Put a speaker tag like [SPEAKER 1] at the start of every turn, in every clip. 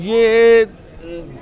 [SPEAKER 1] ये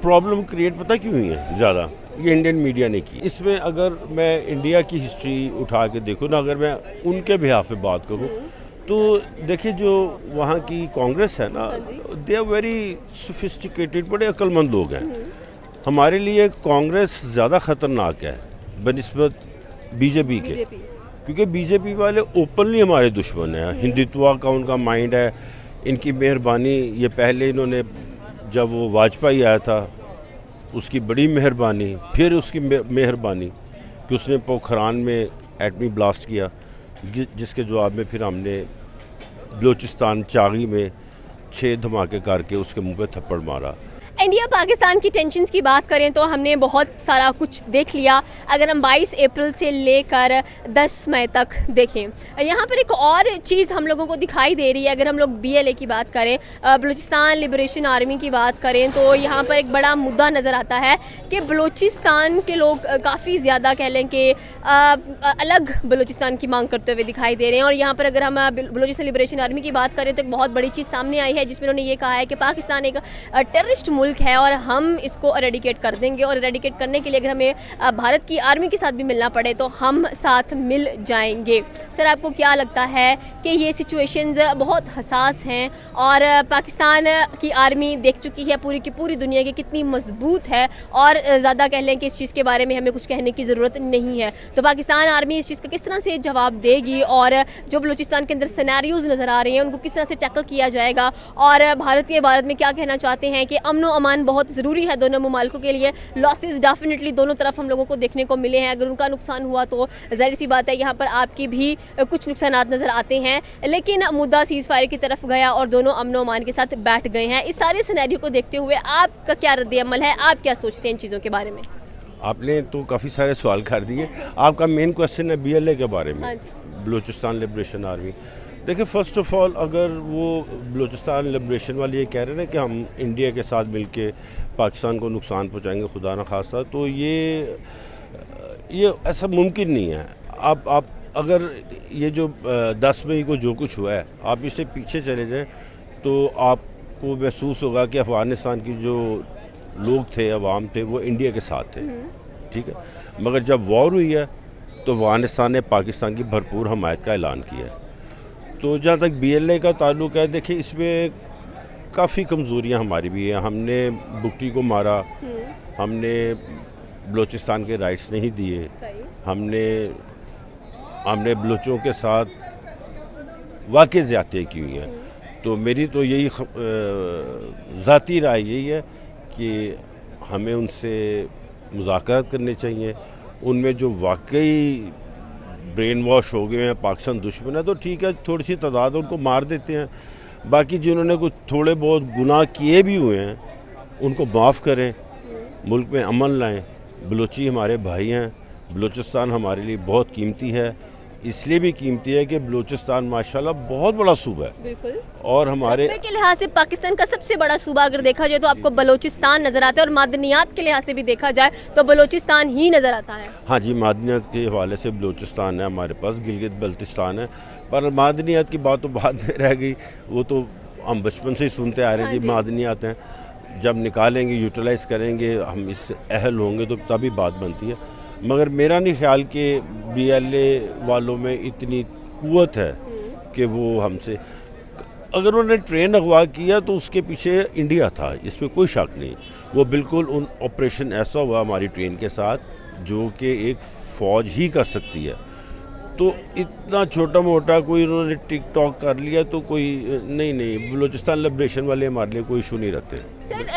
[SPEAKER 1] problem create पता क्यों हुई है ज़्यादा, ये इंडियन मीडिया ने की। इसमें अगर मैं इंडिया की हिस्ट्री उठा के देखूँ ना, अगर मैं उनके बिहाफ पे बात करूँ तो देखिए जो वहाँ की कांग्रेस है ना, दे आर वेरी सोफिस्टिकेटेड, बड़े अक्लमंद लोग हैं। हमारे लिए कांग्रेस ज़्यादा ख़तरनाक है बनिस्बत बीजेपी के, क्योंकि बीजेपी वाले ओपनली हमारे दुश्मन हैं। हिंदुत्व का उनका माइंड है, इनकी मेहरबानी, ये पहले इन्होंने जब वो वाजपेयी आया था उसकी बड़ी मेहरबानी, फिर उसकी मेहरबानी कि उसने पोखरान में एटमी ब्लास्ट किया, जिसके जवाब में फिर हमने बलूचिस्तान चागी में 6 धमाके करके उसके मुंह पे थप्पड़ मारा।
[SPEAKER 2] इंडिया पाकिस्तान की टेंशन्स की बात करें तो हमने बहुत सारा कुछ देख लिया। अगर हम 22 अप्रैल से लेकर 10 मई तक देखें, यहाँ पर एक और चीज़ हम लोगों को दिखाई दे रही है। अगर हम लोग BLA की बात करें, बलूचिस्तान लिबरेशन आर्मी की बात करें, तो यहाँ पर एक बड़ा मुद्दा नज़र आता है कि बलूचिस्तान के लोग काफ़ी ज़्यादा कह लें कि अलग बलूचिस्तान की मांग करते हुए दिखाई दे रहे हैं। और यहाँ पर अगर हम बलूचिस्तान लिबरेशन आर्मी की बात करें तो एक बहुत बड़ी चीज़ सामने आई है, जिसमें उन्होंने ये कहा है कि पाकिस्तान एक टेररिस्ट मुल्क है और हम इसको एरेडिकेट कर देंगे, और एरेडिकेट करने के लिए अगर हमें भारत की आर्मी के साथ भी मिलना पड़े तो हम साथ मिल जाएंगे। सर, आपको क्या लगता है कि ये सिचुएशंस बहुत हसास हैं और पाकिस्तान की आर्मी देख चुकी है पूरी की पूरी दुनिया की कितनी मजबूत है, और ज़्यादा कह लें कि इस चीज़ के बारे में हमें कुछ कहने की ज़रूरत नहीं है। तो पाकिस्तान आर्मी इस चीज़ का किस तरह से जवाब देगी, और जो बलूचिस्तान के अंदर सिनेरियोज नज़र आ रहे हैं उनको किस तरह से टैकल किया जाएगा, और भारत में क्या कहना चाहते हैं कि अमन अमान बहुत ज़रूरी है दोनों ममालिकों के लिए। लॉसेस डेफिनेटली दोनों तरफ हम लोगों को देखने को मिले हैं। अगर उनका नुकसान हुआ तो ज़ाहिर सी बात है यहाँ पर आपकी भी कुछ नुकसान नज़र आते हैं, लेकिन मुद्दा सीज़ फायर की तरफ गया और दोनों अमन अमान के साथ बैठ गए हैं। इस सारे सिनेरियो को देखते हुए आपका क्या रद्द-ए-अमल है, आप क्या सोचते हैं इन चीज़ों के बारे में?
[SPEAKER 1] आपने तो काफ़ी सारे सवाल कर दिए। आपका मेन क्वेश्चन है BLA के बारे में, बलूचिस्तान लिबरेशन आर्मी। देखिए, फ़र्स्ट ऑफ ऑल अगर वो बलूचिस्तान लिबरेशन वाले ये कह रहे हैं ना कि हम इंडिया के साथ मिलके पाकिस्तान को नुकसान पहुंचाएंगे खुदा न खास्ता, तो ये ऐसा मुमकिन नहीं है। आप अगर ये जो 10 मई को जो कुछ हुआ है, आप इससे पीछे चले जाएं तो आपको महसूस होगा कि अफ़गानिस्तान की जो लोग थे, अवाम थे, वो इंडिया के साथ थे, ठीक है। मगर जब वॉर हुई है तो अफ़गानिस्तान ने पाकिस्तान की भरपूर हमायत का ऐलान किया है। तो जहाँ तक BLA का ताल्लुक़ है, देखिए इसमें काफ़ी कमज़ोरियाँ हमारी भी हैं। हमने बुकटी को मारा, हमने बलूचिस्तान के राइट्स नहीं दिए, हमने बलूचों के साथ वाक़ई ज़्यादतियाँ की हुई हैं। तो मेरी तो यही ज़ाती राय यही है कि हमें उनसे मुज़ाकरात करने चाहिए। उनमें जो वाकई ब्रेन वॉश हो गए हैं, पाकिस्तान दुश्मन है, तो ठीक है, थोड़ी सी तादाद उनको मार देते हैं। बाकी जिन्होंने कुछ थोड़े बहुत गुनाह किए भी हुए हैं उनको माफ़ करें, मुल्क में अमन लाएं। बलूची हमारे भाई हैं, बलूचिस्तान हमारे लिए बहुत कीमती है। इसलिए भी कीमती है कि बलूचिस्तान माशाल्लाह बहुत बड़ा सूबा है।
[SPEAKER 2] बिल्कुल।
[SPEAKER 1] और हमारे
[SPEAKER 2] के लिहाज से पाकिस्तान का सबसे बड़ा सूबा अगर देखा जाए तो आपको बलूचिस्तान नज़र आता है, और मादनियात के लिहाज से भी देखा जाए तो बलूचिस्तान ही नज़र आता है।
[SPEAKER 1] हाँ जी, मादनियात के हवाले से बलूचिस्तान है हमारे पास, गिलगित बल्तिस्तान है। पर मादनियात की बात तो बाद में रह गई, वो तो हम बचपन से ही सुनते आ रहे हैं। जी, मादनियात हैं, जब निकालेंगे, यूटिलाइज़ करेंगे, हम इससे अहल होंगे तो तभी बात बनती है। मगर मेरा नहीं ख्याल कि BLA वालों में इतनी कुव्वत है कि वो हमसे, अगर उन्होंने ट्रेन अगवा किया तो उसके पीछे इंडिया था, इसमें कोई शक नहीं। वो बिल्कुल उन ऑपरेशन ऐसा हुआ हमारी ट्रेन के साथ जो कि एक फ़ौज ही कर सकती है। तो इतना छोटा मोटा कोई उन्होंने टिकटॉक कर लिया तो कोई नहीं, बलूचिस्तान लिबरेशन वाले हमारे लिए कोई इशू नहीं रखते।
[SPEAKER 2] सर,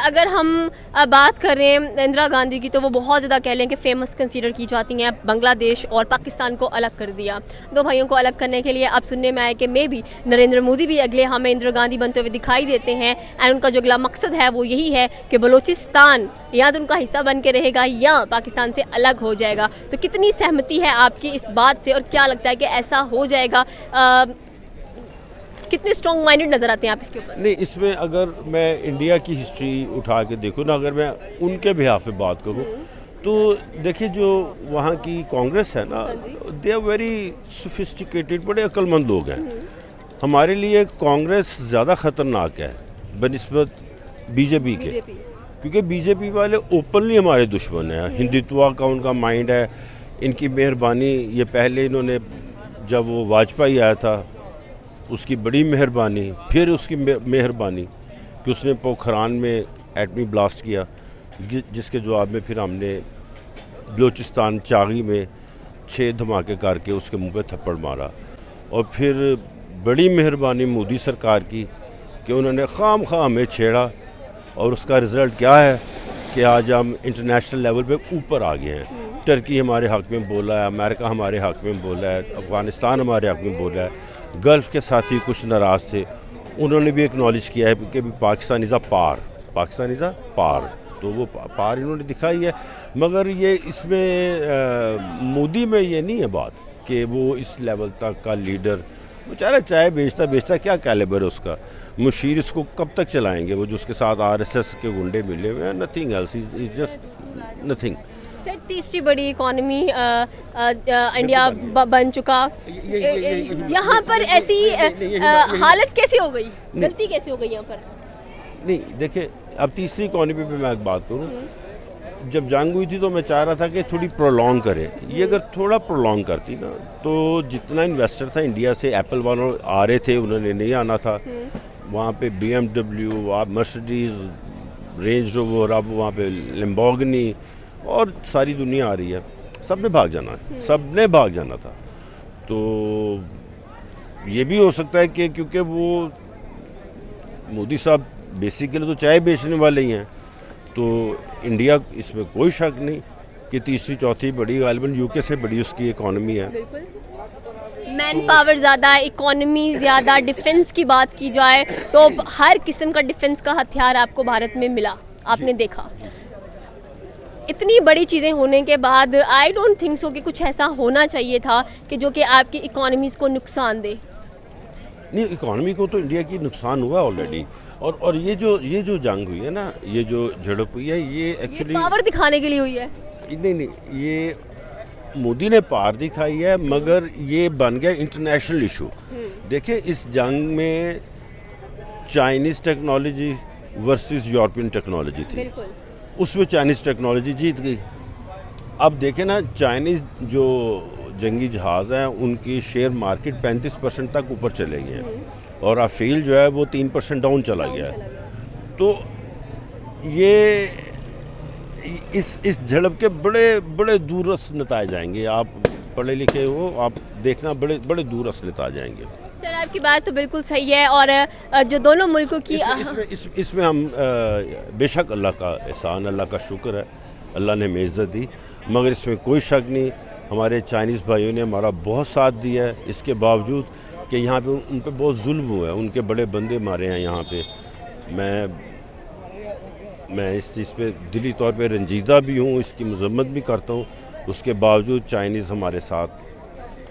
[SPEAKER 2] अगर हम बात करें इंदिरा गांधी की, तो वो बहुत ज़्यादा कह लें कि फ़ेमस कंसीडर की जाती हैं। बांग्लादेश और पाकिस्तान को अलग कर दिया, दो भाइयों को अलग करने के लिए अब सुनने में आया कि मे भी नरेंद्र मोदी भी अगले हमें इंदिरा गांधी बनते हुए दिखाई देते हैं। एंड उनका जो अगला मकसद है वो यही है कि बलूचिस्तान या तो उनका हिस्सा बन के रहेगा या पाकिस्तान से अलग हो जाएगा। तो कितनी सहमति है आपकी इस बात से, और क्या लगता है कि ऐसा हो जाएगा? कितने स्ट्रॉन्ग माइंडेड नज़र आते हैं आप इसके ऊपर?
[SPEAKER 1] नहीं, इसमें अगर मैं इंडिया की हिस्ट्री उठा के देखूँ ना, अगर मैं उनके बिहाफ पे बात करूँ तो देखिए जो वहाँ की कांग्रेस है ना, दे आर वेरी सोफिस्टिकेटेड, बड़े अक्लमंद लोग हैं। हमारे लिए कांग्रेस ज़्यादा ख़तरनाक है बनिस्बत बीजेपी के, क्योंकि बीजेपी वाले ओपनली हमारे दुश्मन हैं। हिंदुत्व का उनका माइंड है, इनकी मेहरबानी। ये पहले इन्होंने जब वो वाजपेयी आया था उसकी बड़ी मेहरबानी, फिर उसकी मेहरबानी कि उसने पोखरान में एटमी ब्लास्ट किया, जिसके जवाब में फिर हमने बलूचिस्तान चागी में 6 धमाके करके उसके मुंह पे थप्पड़ मारा। और फिर बड़ी मेहरबानी मोदी सरकार की कि उन्होंने खाम हमें छेड़ा, और उसका रिज़ल्ट क्या है कि आज हम इंटरनेशनल लेवल पे ऊपर आ गए हैं। टर्की हमारे हक़ में बोला है, अमेरिका हमारे हक़ में बोला है, अफ़गानिस्तान हमारे हक़ में बोला है। गल्फ़ के साथी कुछ नाराज़ थे, उन्होंने भी एक्नॉलेज किया है कि Pakistan is a par, Pakistan is a par, तो वो पार इन्होंने दिखाई है। मगर ये इसमें मोदी में ये नहीं है बात कि वो इस लेवल तक का लीडर, बेचारा चाय बेचता क्या कैलिबर है उसका। मुशीर इसको कब तक चलाएंगे, वो जो उसके साथ आरएसएस के गुंडे मिले हुए हैं, nothing else, is just nothing.
[SPEAKER 2] Sir तीसरी बड़ी इकॉनमी इंडिया बन चुका, यहाँ पर ऐसी हालत कैसे हो गई, गलती कैसे हो गई यहाँ पर?
[SPEAKER 1] नहीं देखिए, अब तीसरी इकॉनमी पे मैं एक बात करूँ, जब जंग हुई थी तो मैं चाह रहा था कि थोड़ी प्रोलॉन्ग करे। ये अगर थोड़ा प्रोलॉन्ग करती ना, तो जितना इन्वेस्टर था इंडिया से, एप्पल वालों आ रहे थे, उन्होंने नहीं आना था। वहाँ पे BMW, आप मर्सिडीज़, रेंज रोवर, अब वहाँ पे लैम्बोर्गिनी और सारी दुनिया आ रही है। सब ने भाग जाना है, सब ने भाग जाना था। तो ये भी हो सकता है कि क्योंकि वो मोदी साहब बेसिकली तो चाय बेचने वाले ही हैं, तो इंडिया, इसमें कोई शक नहीं कि तीसरी चौथी बड़ी, गालिबन यूके से बड़ी उसकी इकॉनमी है।
[SPEAKER 2] मैन पावर ज़्यादा, इकोनॉमी ज़्यादा, डिफेंस की बात की जाए तो हर किस्म का डिफेंस का हथियार आपको भारत में मिला, आपने देखा। इतनी बड़ी चीज़ें होने के बाद आई डोंट थिंक सो कि कुछ ऐसा होना चाहिए था कि जो कि आपकी इकोनॉमीज़ को नुकसान दे।
[SPEAKER 1] नहीं, इकोनॉमी को तो इंडिया की नुकसान हुआ ऑलरेडी। और ये जो जंग हुई है ना, ये जो झड़प हुई है, ये एक्चुअली
[SPEAKER 2] पावर दिखाने के लिए हुई है।
[SPEAKER 1] नहीं, ये मोदी ने पार दिखाई है, मगर ये बन गया इंटरनेशनल इशू। देखिए, इस जंग में Chinese technology versus European technology थी, उसमें चाइनीज़ टेक्नोलॉजी जीत गई। अब देखें ना, चाइनीज़ जो जंगी जहाज़ हैं उनकी शेयर मार्केट 35% तक ऊपर चले गए हैं, और अफील जो है वो 3% डाउन चला गया है। तो ये इस झड़प के बड़े दूरस्थ नतायज आएंगे। आप पढ़े लिखे हो, आप देखना, बड़े दूरस्थ नतायज आएंगे।
[SPEAKER 2] सर आपकी बात तो बिल्कुल सही है, और जो दोनों मुल्कों की
[SPEAKER 1] इसमें हम बेशक अल्लाह का एहसान, अल्लाह का शुक्र है, अल्लाह ने हमें इज़्ज़त दी, मगर इसमें कोई शक नहीं हमारे चाइनीज़ भाइयों ने हमारा बहुत साथ दिया है। इसके बावजूद कि यहाँ पे उन पे बहुत जुल्म हुआ है, उनके बड़े बंदे मारे हैं यहाँ पे। मैं इस चीज़ पे दिली तौर पे रंजीदा भी हूँ, इसकी मजम्मत भी करता हूँ। उसके बावजूद चाइनीज़ हमारे साथ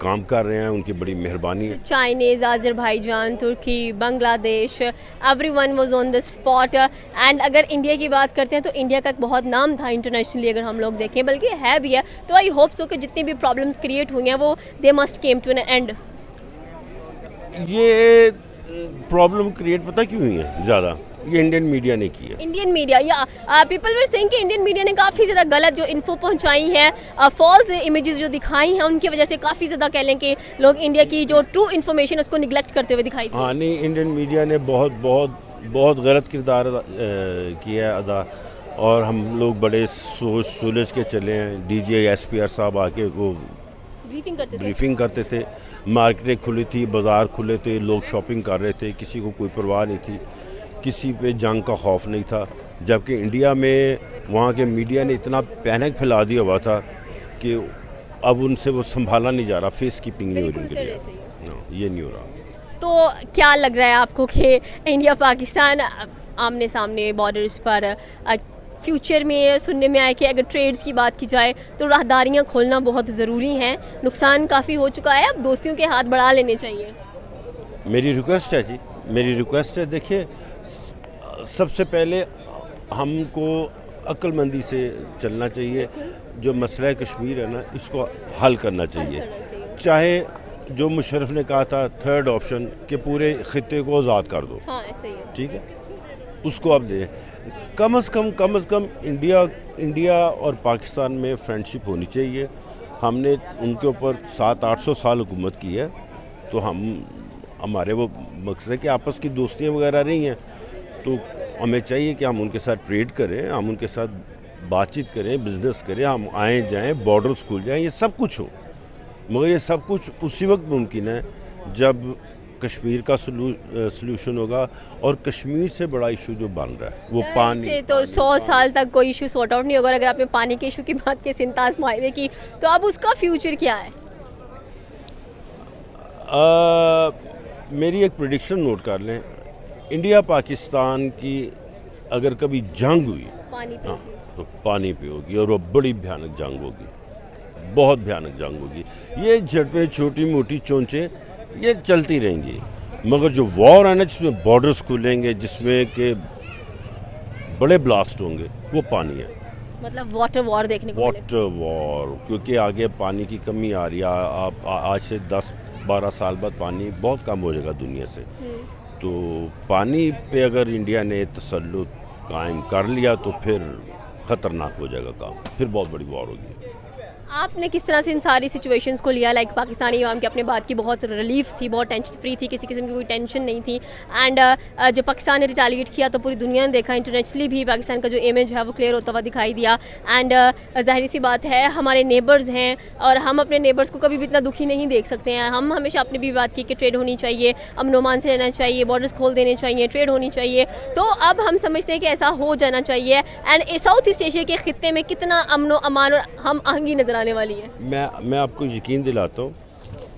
[SPEAKER 1] काम कर रहे हैं, उनकी बड़ी मेहरबानी है।
[SPEAKER 2] चाइनीज़, आज़रबाईजान, तुर्की, Bangladesh, everyone was on the spot. And अगर इंडिया की बात करते हैं तो इंडिया का एक बहुत नाम था इंटरनेशनली, अगर हम लोग देखें, बल्कि है भी है। तो आई होप सो कि जितनी भी प्रॉब्लम्स क्रिएट हुई हैं वो they must came to an end.
[SPEAKER 1] ये प्रॉब्लम क्रिएट पता क्यों हुई है ज़्यादा? ये इंडियन मीडिया ने की है।
[SPEAKER 2] इंडियन मीडिया, या पीपल वर सेइंग कि इंडियन मीडिया ने काफ़ी ज़्यादा गलत जो इन्फो पहुंचाई है, फॉल्स इमेजेस जो दिखाई हैं, उनकी वजह से काफ़ी ज़्यादा कह लें कि लोग इंडिया की जो ट्रू इन्फॉर्मेशन उसको निगलेक्ट करते हुए दिखाई दिए।
[SPEAKER 1] हाँ, नहीं, इंडियन मीडिया ने बहुत गलत किरदार किया है अदा, और हम लोग बड़े सोच सुलझ के चले हैं। DGI SPR साहब आके वो ब्रीफिंग करते थे, मार्केटें खुली थी, बाज़ार खुले थे, लोग शॉपिंग कर रहे थे, किसी को कोई परवाह नहीं थी, किसी पे जंग का खौफ नहीं था। जबकि इंडिया में वहाँ के मीडिया ने इतना पैनिक फैला दिया हुआ था कि अब उनसे वो संभाला नहीं जा रहा, फेस कीपिंग नहीं हो रही उनके लिए। ये नहीं हो रहा।
[SPEAKER 2] तो क्या लग रहा है आपको कि इंडिया पाकिस्तान आमने सामने बॉर्डर्स पर फ्यूचर में सुनने में आया कि अगर ट्रेड्स की बात की जाए तो राहदारियाँ खोलना बहुत ज़रूरी हैं, नुकसान काफ़ी हो चुका है, अब दोस्तियों के हाथ बढ़ा लेने चाहिए?
[SPEAKER 1] मेरी रिक्वेस्ट है जी, मेरी रिक्वेस्ट है। देखिए, सबसे पहले हमको अक्लमंदी से चलना चाहिए। जो मसला कश्मीर है ना, इसको हल करना चाहिए। चाहे जो मुशर्रफ ने कहा था थर्ड ऑप्शन कि पूरे खित्ते को आज़ाद कर दो,
[SPEAKER 2] हाँ, ऐसे ही है।
[SPEAKER 1] ठीक है, उसको आप दें। कम से कम इंडिया और पाकिस्तान में फ्रेंडशिप होनी चाहिए। हमने उनके ऊपर 700-800 साल हुकूमत की है, तो हमारे वो मकसद है कि आपस की दोस्तियाँ वगैरह रही हैं, तो हमें चाहिए कि हम उनके साथ ट्रेड करें, हम उनके साथ बातचीत करें, बिज़नेस करें, हम आएँ जाएँ, बॉर्डर्स खुल जाएँ, ये सब कुछ हो। मगर ये सब कुछ उसी वक्त मुमकिन है जब कश्मीर का सलूशन होगा, और कश्मीर से बड़ा इशू जो बन रहा है वो पानी
[SPEAKER 2] से तो 100 साल तक कोई इशू सॉर्ट आउट नहीं होगा। अगर आपने पानी के इशू की बात की, सिंतास माहिदे की, तो अब उसका फ्यूचर क्या है?
[SPEAKER 1] मेरी एक प्रेडिक्शन नोट कर लें, इंडिया पाकिस्तान की अगर कभी जंग हुई
[SPEAKER 2] पानी पे
[SPEAKER 1] हाँ, तो पानी पे होगी, और वो बड़ी भयानक जंग होगी, बहुत भयानक जंग होगी। ये झड़पें, छोटी मोटी चोंचें, ये चलती रहेंगी, मगर जो वॉर है ना, जिसमें बॉर्डर्स खुलेंगे, जिसमें के बड़े ब्लास्ट होंगे, वो पानी है।
[SPEAKER 2] मतलब वाटर वॉर देखने को मिलेगा।
[SPEAKER 1] वाटर वॉर, क्योंकि आगे पानी की कमी आ रही है। आप आज से 10-12 साल बाद पानी बहुत कम हो जाएगा दुनिया से। तो पानी पे अगर इंडिया ने तसल्लुत कायम कर लिया तो फिर ख़तरनाक हो जाएगा काम, फिर बहुत बड़ी वॉर होगी।
[SPEAKER 2] आपने किस तरह से इन सारी सिचुएशंस को लिया? लाइक पाकिस्तानी अवाम की अपने बात की बहुत रिलीफ थी, बहुत टेंशन फ्री थी, किसी किस्म की कोई टेंशन नहीं थी। एंड जब पाकिस्तान ने रिटालिएट किया तो पूरी दुनिया ने देखा, इंटरनेशनली भी पाकिस्तान का जो इमेज है वो क्लियर होता हुआ दिखाई दिया। एंड ज़ाहिर सी बात है, हमारे नेबर्स हैं और हम अपने नेबर्स को कभी भी इतना दुखी नहीं देख सकते हैं। हम हमेशा अपनी भी बात की कि ट्रेड होनी चाहिए, अमन ओमान से रहना चाहिए, बॉर्डर्स खोल देने चाहिए, ट्रेड होनी चाहिए। तो अब हम समझते हैं कि ऐसा हो जाना चाहिए। एंड साउथ ईस्ट एशिया के खित्ते में कितना अमन व अमान और हम आहंगी नजर आने वाली है।
[SPEAKER 1] मैं आपको यकीन दिलाता हूँ,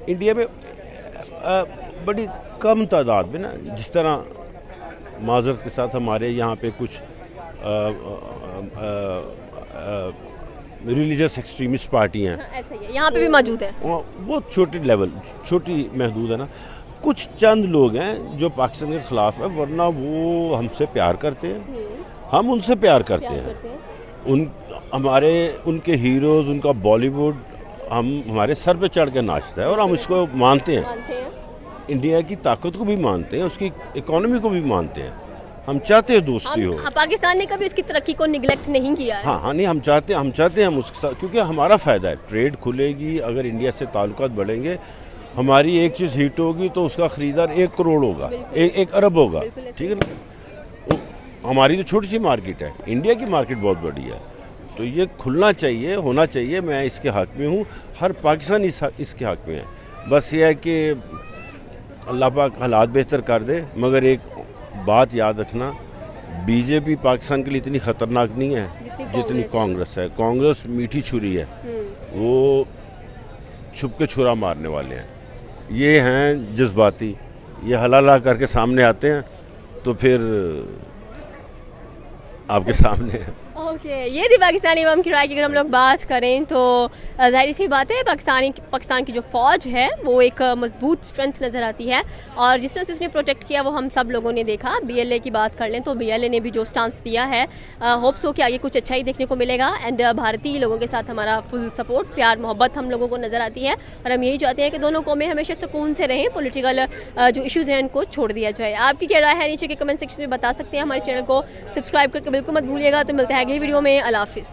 [SPEAKER 1] इंडिया में बड़ी कम तादाद में ना, जिस तरह माजरत के साथ हमारे यहाँ पे कुछ रिलीजियस एक्सट्रीमिस्ट पार्टियाँ हैं,
[SPEAKER 2] ऐसा ही है, यहाँ पे भी मौजूद है।
[SPEAKER 1] वो छोटी लेवल, छोटी महदूद है ना। कुछ चंद लोग हैं जो पाकिस्तान के ख़िलाफ़ है, वरना वो हमसे प्यार करते हैं, हम उनसे प्यार करते हैं। उनके हीरोज़, उनका बॉलीवुड हमारे सर पे चढ़ के नाचता है, और हम इसको मानते हैं। इंडिया की ताकत को भी मानते हैं, उसकी इकोनॉमी को भी मानते हैं। हम चाहते हैं दोस्ती हो।
[SPEAKER 2] पाकिस्तान ने कभी उसकी तरक्की को निगलेक्ट नहीं किया है।
[SPEAKER 1] हाँ, नहीं, हम चाहते हैं हम उसके साथ, क्योंकि हमारा फ़ायदा है। ट्रेड खुलेगी, अगर इंडिया से ताल्लुकात बढ़ेंगे, हमारी एक चीज़ हिट होगी तो उसका ख़रीदार 1 करोड़ होगा, 1 अरब होगा, ठीक है ना। हमारी तो छोटी सी मार्केट है, इंडिया की मार्केट बहुत बड़ी है, तो ये खुलना चाहिए, होना चाहिए। मैं इसके हक़ में हूँ, हर पाकिस्तानी इसके हक़ में है। बस ये है कि अल्लाह पाक हालात बेहतर कर दे। मगर एक बात याद रखना, बीजेपी पाकिस्तान के लिए इतनी ख़तरनाक नहीं है जितनी कांग्रेस है। कांग्रेस मीठी छुरी है, वो छुप के छुरा मारने वाले हैं। ये हैं जज्बाती, ये हला करके सामने आते हैं तो फिर आपके सामने है।
[SPEAKER 2] ओके, ये थी पाकिस्तानी अवाम की राय की। अगर हम लोग बात करें तो ज़ाहिर सी बात है, पाकिस्तान की जो फ़ौज है वो एक मजबूत स्ट्रेंथ नज़र आती है, और जिस तरह से उसने प्रोटेक्ट किया वो हम सब लोगों ने देखा। BLA की बात कर लें तो BLA ने भी जो स्टांस दिया है, होप्स हो कि आगे कुछ अच्छा ही देखने को मिलेगा। एंड भारतीय लोगों के साथ हमारा फुल सपोर्ट, प्यार मोहब्बत हम लोगों को नज़र आती है, और हम यही चाहते हैं कि दोनों कौमें हमेशा सुकून से रहें, पॉलिटिकल जो इशूज़ हैं उनको छोड़ दिया जाए। आपकी क्या राय है नीचे के कमेंट सेक्शन में बता सकते हैं। हमारे चैनल को सब्सक्राइब करके बिल्कुल मत भूलिएगा। तो मिलता है अगली वीडियो में। अल्लाह हाफिज़।